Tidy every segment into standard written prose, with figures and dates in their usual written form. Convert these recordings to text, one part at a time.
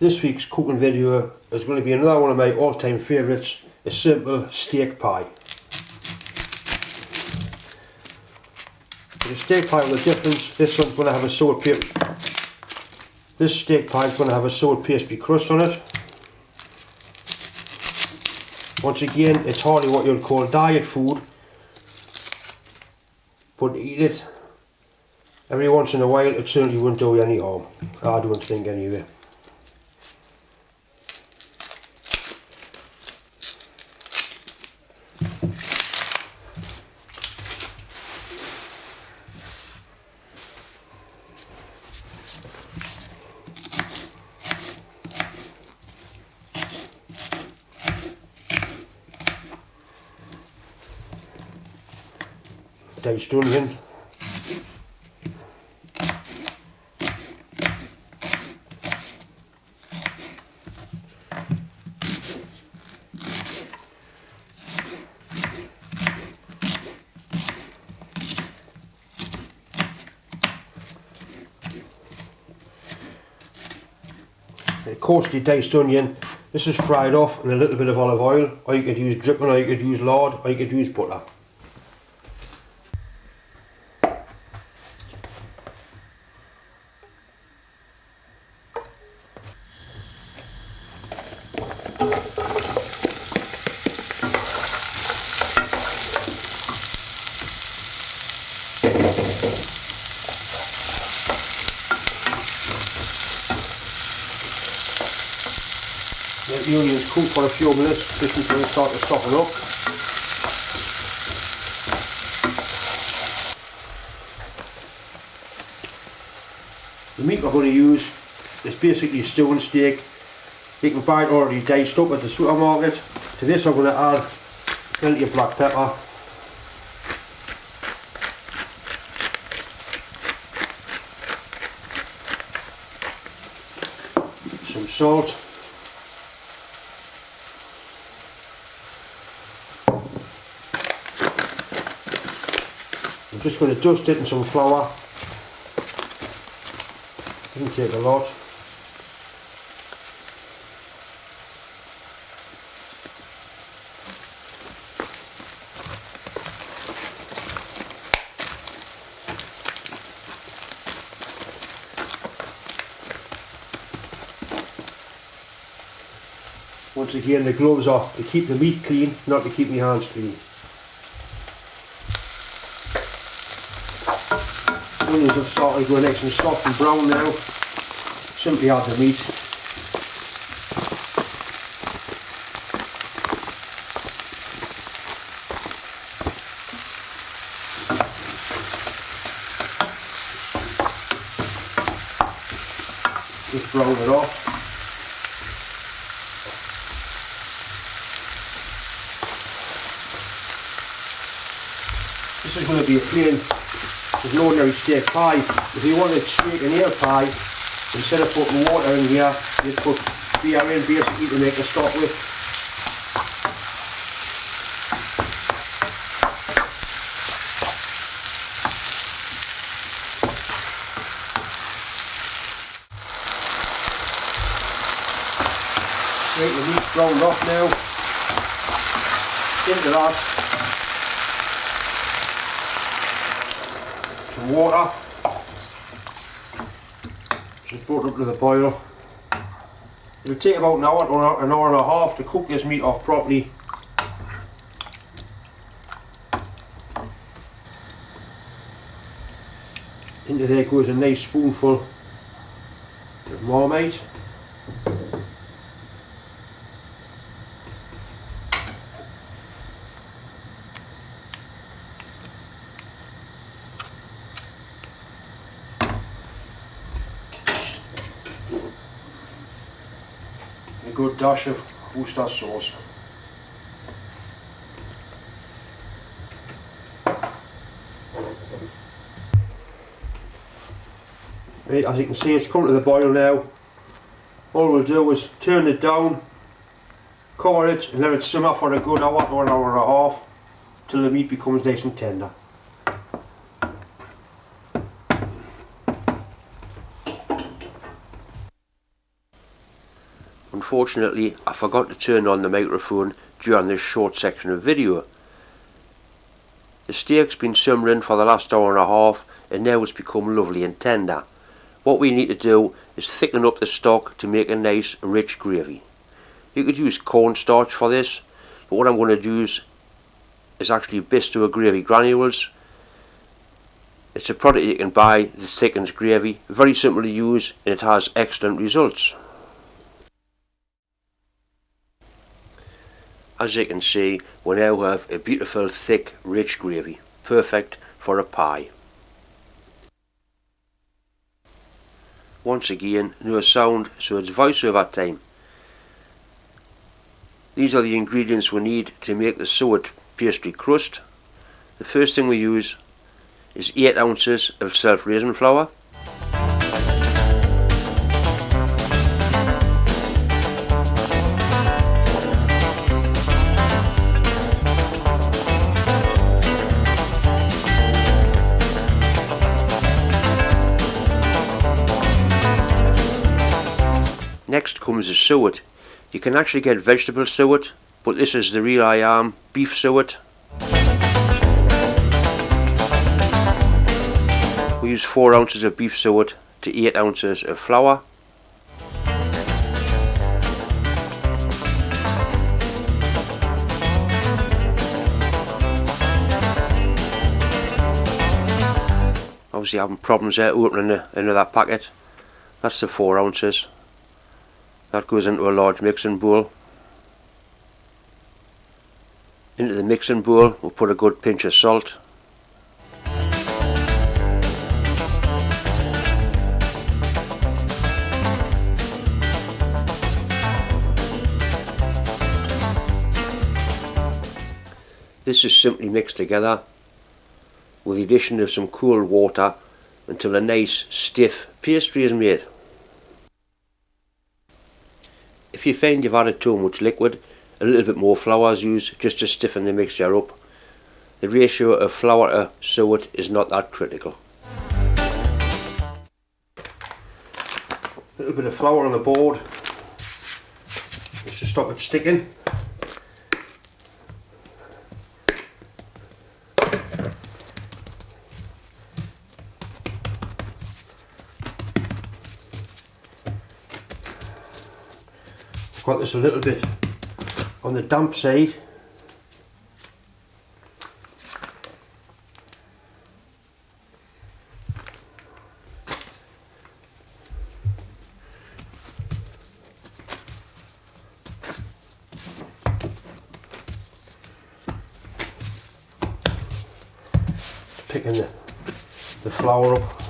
This week's cooking video is going to be another one of my all-time favourites, a simple steak pie. With a steak pie with a difference, this one's going to have a suet pastry. This steak pie is going to have a suet pastry crust on it. Once again, it's hardly what you'd call diet food, but eat it every once in a while, it certainly wouldn't do you any harm. I don't think anyway. Diced onion, a coarsely diced onion. This is fried off in a little bit of olive oil, or you could use dripping, or you could use lard, or you could use butter. Let the onions cook for a few minutes just until they start to soften up. The meat we're going to use is basically stewing steak. You can buy it already diced up at the supermarket. To this I'm going to add plenty of black pepper, some salt, I'm just going to dust it in some flour. Doesn't take a lot. Once again, the gloves are to keep the meat clean, not to keep my hands clean. Onions have started going nice and soft and brown now. Simply add the meat. Just brown it off. This is going to be a plain, an ordinary steak pie. If you wanted steak and ale pie, instead of putting water in here, you put beer in basically to make a stock with. Right, the meat's browned off now. Into that, some water. Just brought it up to the boil. It'll take about an hour to an hour and a half to cook this meat off properly. Into there goes a nice spoonful of marmite. A good dash of Worcester sauce. Right, as you can see, it's come to the boil now. All we'll do is turn it down, cover it and let it simmer for a good hour to an hour and a half till the meat becomes nice and tender. unfortunately I forgot to turn on the microphone during this short section of video. The steak's been simmering for the last hour and a half and now it's become lovely and tender. What we need to do is thicken up the stock to make a nice rich gravy. You could use cornstarch for this, but what I'm going to do is actually Bisto gravy granules. It's a product you can buy that thickens gravy, very simple to use and it has excellent results. As you can see, we now have a beautiful thick rich gravy, perfect for a pie. Once again, no sound, so it's voiceover time. These are the ingredients we need to make the suet pastry crust. The first thing we use is 8 ounces of self-raising flour, next comes the suet. You can actually get vegetable suet, but this is the real beef suet. We use 4 ounces of beef suet to 8 ounces of flour. Obviously having problems there opening another packet. That's the 4 ounces. That goes into a large mixing bowl. Into the mixing bowl we'll put a good pinch of salt. This is simply mixed together with the addition of some cool water until a nice stiff pastry is made. If you find you've added too much liquid, a little bit more flour is used just to stiffen the mixture up. The ratio of flour to suet is not that critical. A little bit of flour on the board just to stop it sticking. Got this a little bit on the damp side. Picking the flour up.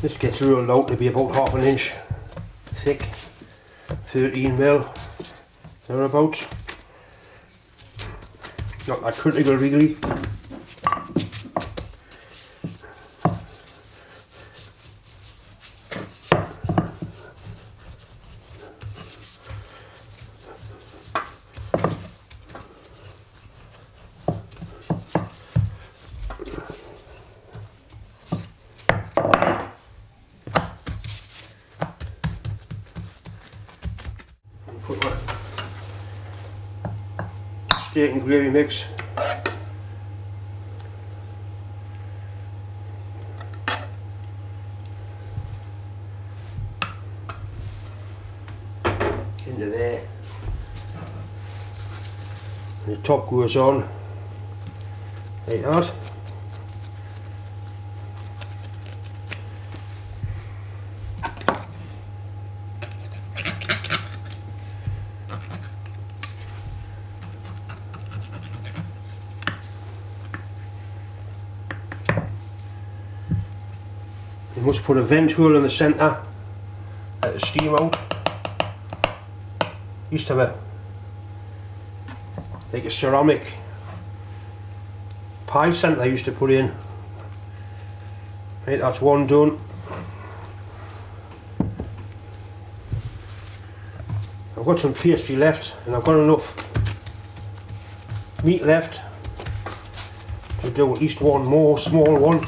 This gets rolled out to be about half an inch thick, 13mm, thereabouts. Not that critical really. Put my steak and gravy mix into there, and the top goes on like that. You must put a vent hole in the centre, let the steam out. Used to have like a ceramic pie centre I used to put in. Right, that's one done. I've got some pastry left and I've got enough meat left to do at least one more small one.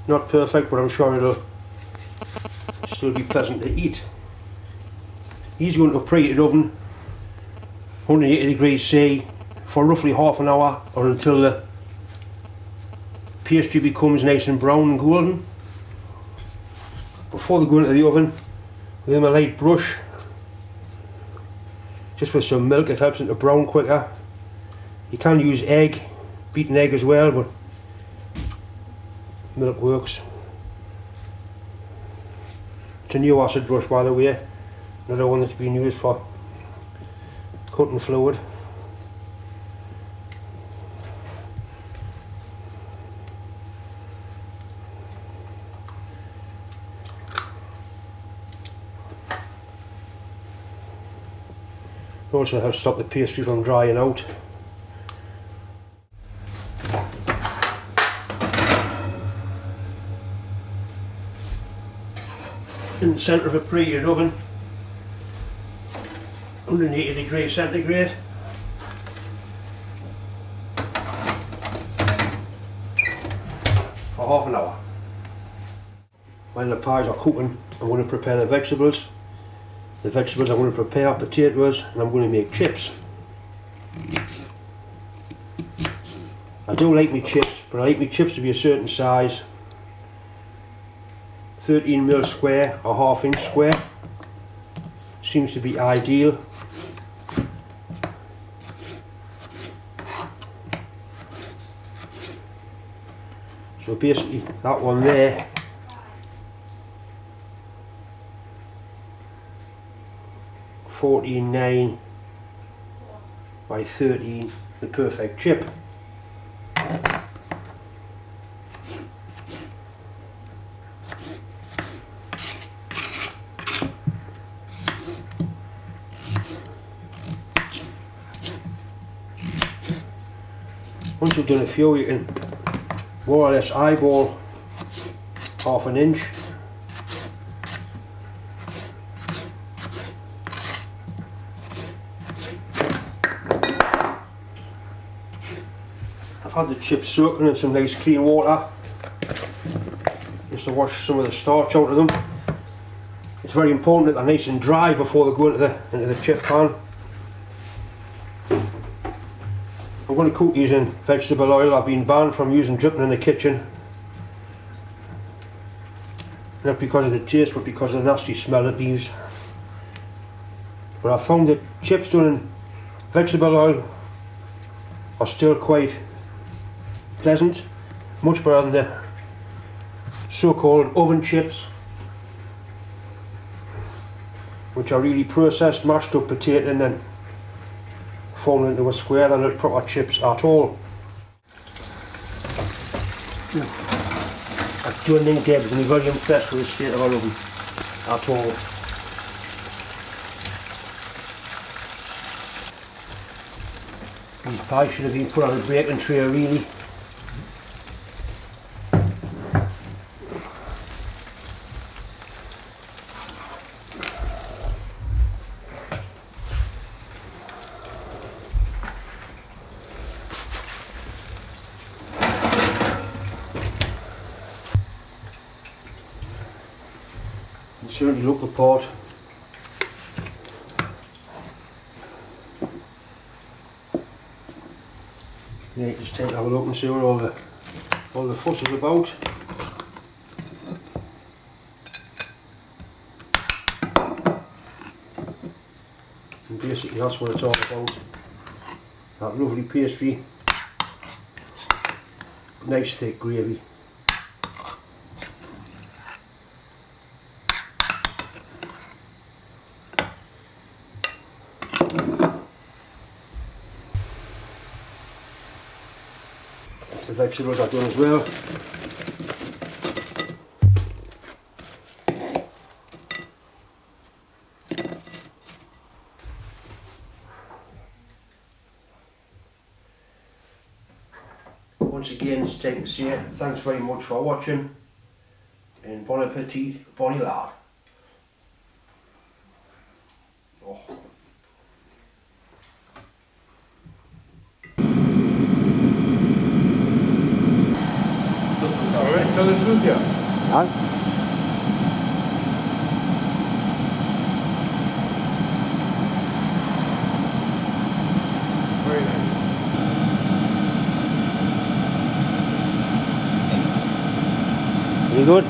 Not perfect, but I'm sure it'll still be pleasant to eat. He's going to a preheated oven, 180 degrees C, for roughly half an hour, or until the pastry becomes nice and brown and golden. Before they go into the oven, give them a light brush, just with some milk. It helps them to brown quicker. You can use egg, beaten egg as well, but milk works. It's a new acid brush, by the way, another one that's been used for cutting fluid. Also helps stop the pastry from drying out. In the centre of a preheated oven, 180 degrees centigrade. For half an hour. While the pies are cooking, I'm going to prepare the vegetables. The vegetables I'm going to prepare potatoes, and I'm going to make chips. I do like my chips, but I like my chips to be a certain size. 13mm square or half-inch square seems to be ideal. So basically that one there (14.9 by 13), the perfect chip. Once you've done a few, you can more or less eyeball half an inch. I've had the chips soaking in some nice clean water just to wash some of the starch out of them. It's very important that they're nice and dry before they go into the chip pan. I'm going to cook using vegetable oil. I've been banned from using dripping in the kitchen. Not because of the taste, but because of the nasty smell it leaves. But I found that chips done in vegetable oil are still quite pleasant, much better than the so-called oven chips, which are really processed, mashed up potato and then formed into a square. They're not proper chips at all. I don't think Deb's going to be very impressed with the state of our oven at all. These pies should have been put on a baking tray really. Certainly look the part. Yeah, just take have a look and see what all the fuss is about. And basically that's what it's all about. That lovely pastry, nice thick gravy. vegetables are done as well. Once again, it's time to say thanks very much for watching, and bon appetit, bonny lad. Oh. Alright, tell the truth here. Huh? Very nice. You good?